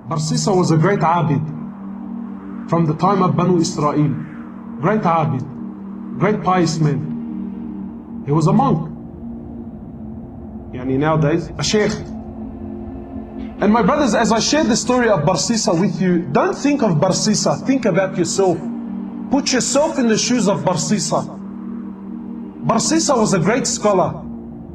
Barsisa was a great abid from the time of Banu Israel. Great abid, great pious man. He was a monk. Nowadays, a sheikh. And my brothers, as I share the story of Barsisa with you, don't think of Barsisa, think about yourself. Put yourself in the shoes of Barsisa. Barsisa was a great scholar,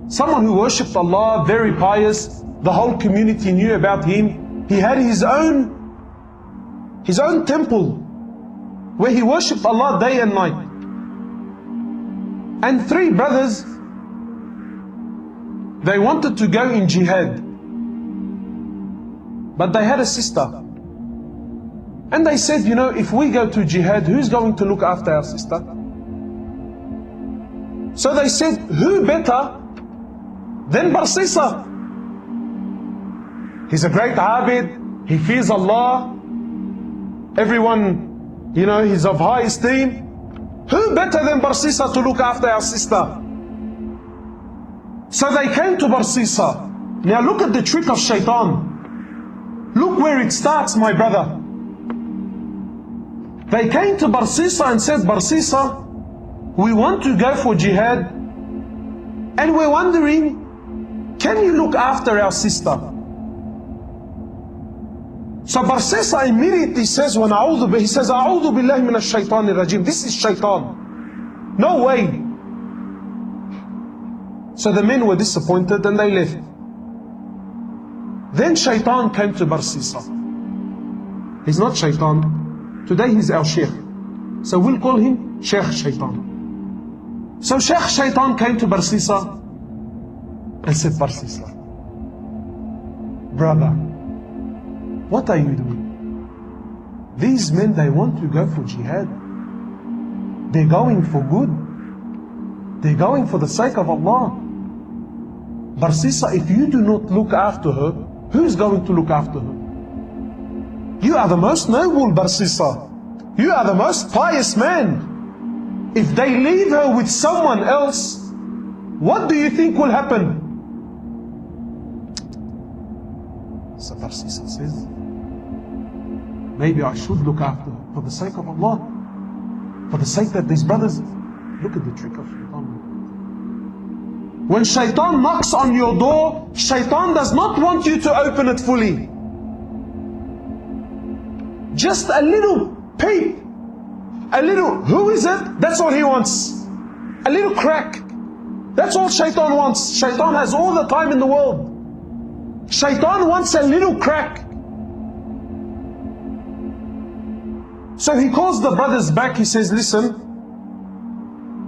someone who worshipped Allah, very pious. The whole community knew about him. He had his own temple where he worshipped Allah day and night. And three brothers, they wanted to go in jihad, but they had a sister. And they said, if we go to jihad, who's going to look after our sister? So they said, who better than Barsisa? He's a great abid, he fears Allah, everyone, he's of high esteem. Who better than Barsisa to look after our sister? So they came to Barsisa. Now look at the trick of shaitan. Look where it starts, my brother. They came to Barsisa and said, Barsisa, we want to go for jihad, and we're wondering, can you look after our sister? So Barsisa immediately says, he says, A'udhu billahi minash shaitanir rajim. This is shaitan. No way. So the men were disappointed and they left. Then shaitan came to Barsisa. He's not shaitan. Today he's our sheikh. So we'll call him Sheikh Shaitan. So Sheikh Shaitan came to Barsisa and said, Barsisa, brother, what are you doing? These men, they want to go for jihad. They're going for good. They're going for the sake of Allah. Barsisa, if you do not look after her, who's going to look after her? You are the most noble, Barsisa. You are the most pious man. If they leave her with someone else, what do you think will happen? So Barsisa says, maybe I should look after her for the sake of Allah, for the sake that these brothers. Look at the trick of shaitan. When shaitan knocks on your door, shaitan does not want you to open it fully. Just a little peep, a little, who is it? That's all he wants. A little crack. That's all shaitan wants. Shaitan has all the time in the world. Shaitan wants a little crack. So he calls the brothers back. He says, listen,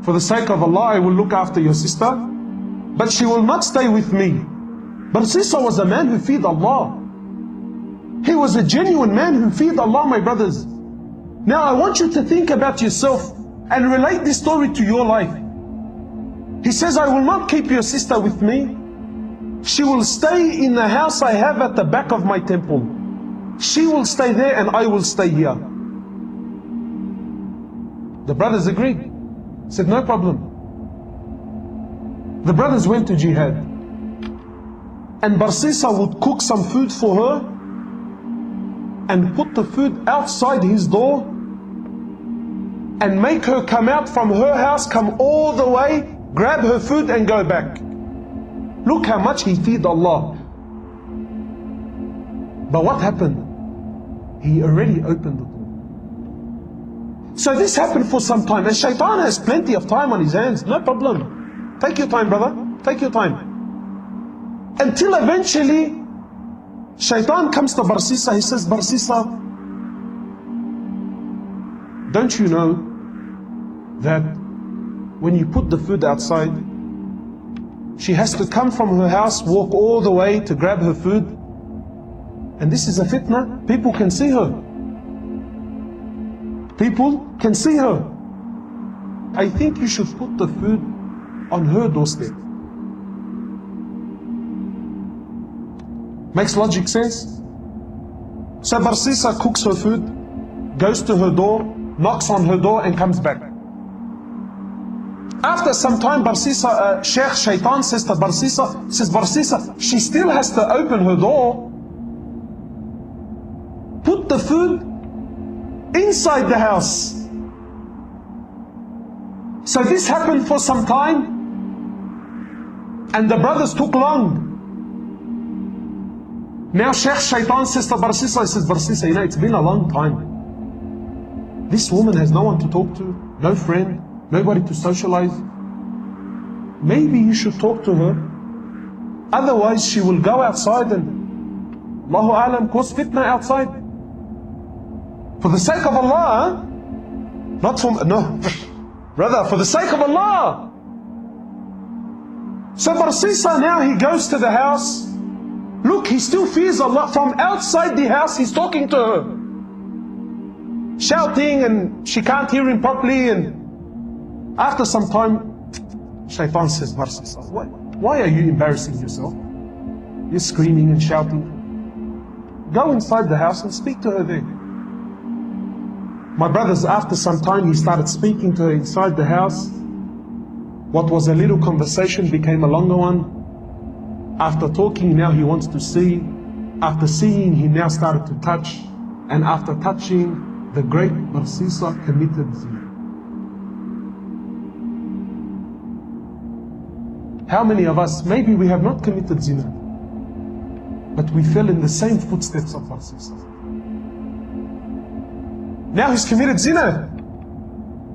for the sake of Allah, I will look after your sister, but she will not stay with me. Barsisa was a man who feared Allah. He was a genuine man who feared Allah, my brothers. Now I want you to think about yourself and relate this story to your life. He says, I will not keep your sister with me. She will stay in the house I have at the back of my temple. She will stay there and I will stay here. The brothers agreed. Said, no problem. The brothers went to jihad. And Barsisa would cook some food for her and put the food outside his door and make her come out from her house, come all the way, grab her food and go back. Look how much he feared Allah. But what happened? He already opened the door. So this happened for some time, and shaitan has plenty of time on his hands. No problem. Take your time, brother. Take your time. Until eventually, shaitan comes to Barsisa. He says, Barsisa, don't you know that when you put the food outside, she has to come from her house, walk all the way to grab her food? And this is a fitna. People can see her. People can see her. I think you should put the food on her doorstep. Makes logic sense? So Barsisa cooks her food, goes to her door, knocks on her door and comes back. After some time, Barsisa, Sheikh Shaitan says to Barsisa, she still has to open her door. the food inside the house. So this happened for some time, and the brothers took long. Now Sheikh Shaitan says to Barsisa, he says, Barsisa, you know, it's been a long time. This woman has no one to talk to, no friend, nobody to socialize. Maybe you should talk to her. Otherwise she will go outside and, Allahu Alam, cause fitna outside. For the sake of Allah, huh? Not for, no, brother, for the sake of Allah. So Barsisa now, he goes to the house. Look, he still fears Allah. From outside the house, he's talking to her, shouting, and she can't hear him properly. And after some time, Shaitan says, Barsisa, why are you embarrassing yourself? You're screaming and shouting. Go inside the house and speak to her there. My brothers, after some time, he started speaking to her inside the house. What was a little conversation became a longer one. After talking, now he wants to see. After seeing, he now started to touch. And after touching, the great Barsisa committed zina. How many of us, maybe we have not committed zina, but we fell in the same footsteps of Barsisa. Now he's committed zina.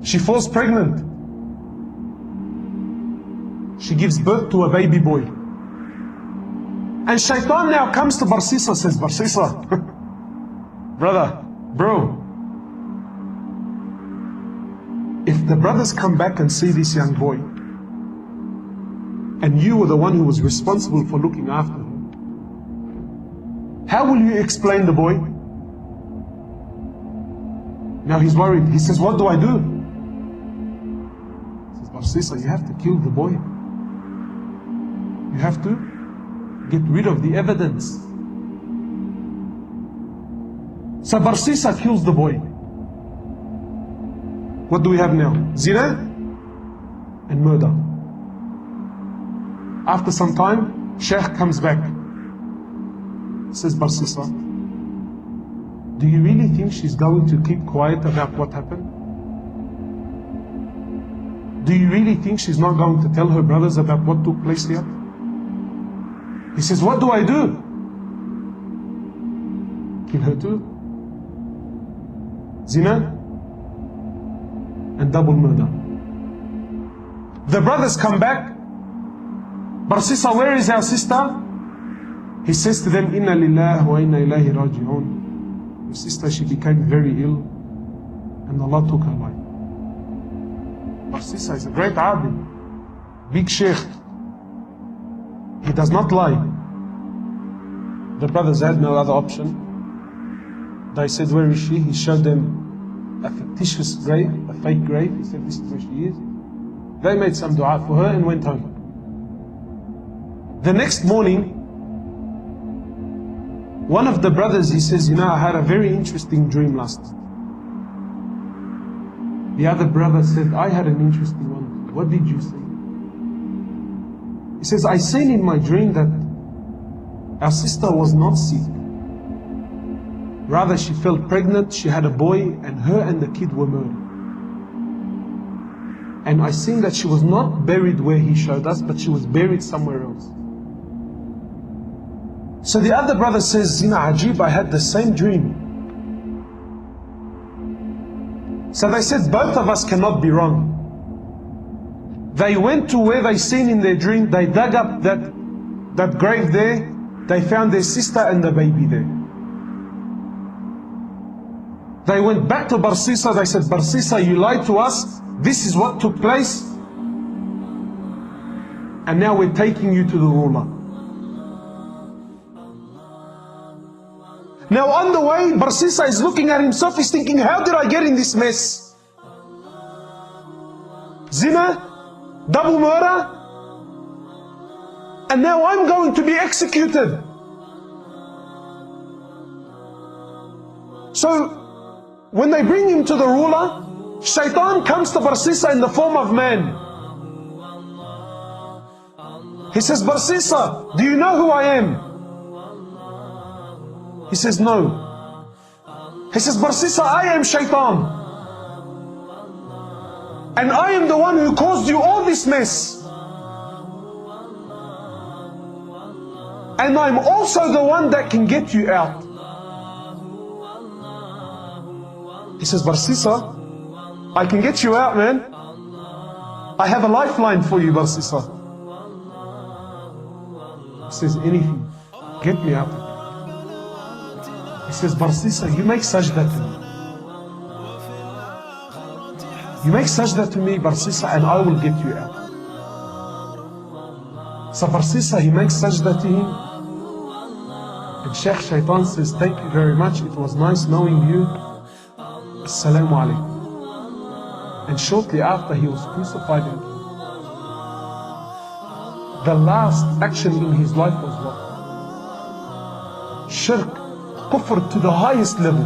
She falls pregnant. She gives birth to a baby boy. And Shaitan now comes to Barsisa, says, Barsisa, bro, if the brothers come back and see this young boy, and you were the one who was responsible for looking after him, how will you explain the boy? Now he's worried. He says, what do I do? He says, Barsisa, you have to kill the boy. You have to get rid of the evidence. So Barsisa kills the boy. What do we have now? Zina and murder. After some time, Sheikh comes back. Says, Barsisa, do you really think she's going to keep quiet about what happened? Do you really think she's not going to tell her brothers about what took place here? He says, what do I do? Kill her too? Zina and double murder. The brothers come back. Barsisa, where is our sister? He says to them, Inna lillahi wa inna ilayhi raji'un. Your sister, she became very ill, and Allah took her life. Barsisa is a great abid, big sheikh. He does not lie. The brothers had no other option. They said, where is she? He showed them a fictitious grave, a fake grave. He said, this is where she is. They made some dua for her and went home. The next morning, one of the brothers, he says, you know, I had a very interesting dream last night. The other brother said, I had an interesting one. What did you see? He says, I seen in my dream that our sister was not sick. Rather, she fell pregnant, she had a boy, and her and the kid were murdered. And I seen that she was not buried where he showed us, but she was buried somewhere else. So the other brother says, Zina Ajib, I had the same dream. So they said, both of us cannot be wrong. They went to where they seen in their dream, they dug up that grave there, they found their sister and the baby there. They went back to Barsisa, they said, Barsisa, you lied to us, this is what took place, and now we're taking you to the ruler. Now on the way, Barsisa is looking at himself, he's thinking, how did I get in this mess? Zina, double murder, and now I'm going to be executed. So, when they bring him to the ruler, Shaitan comes to Barsisa in the form of man. He says, Barsisa, do you know who I am? He says, no. He says, Barsisa, I am Shaitan. And I am the one who caused you all this mess. And I'm also the one that can get you out. He says, Barsisa, I can get you out, man. I have a lifeline for you, Barsisa. He says, anything, get me out. He says, Barsisa, you make sajda to me. You make sajda to me, Barsisa, and I will get you out. So Barsisa, he makes sajda to him. And Sheikh Shaitan says, thank you very much. It was nice knowing you. Assalamu alaikum. And shortly after, he was crucified. The last action in his life was what? Shirk, kufr to the highest level.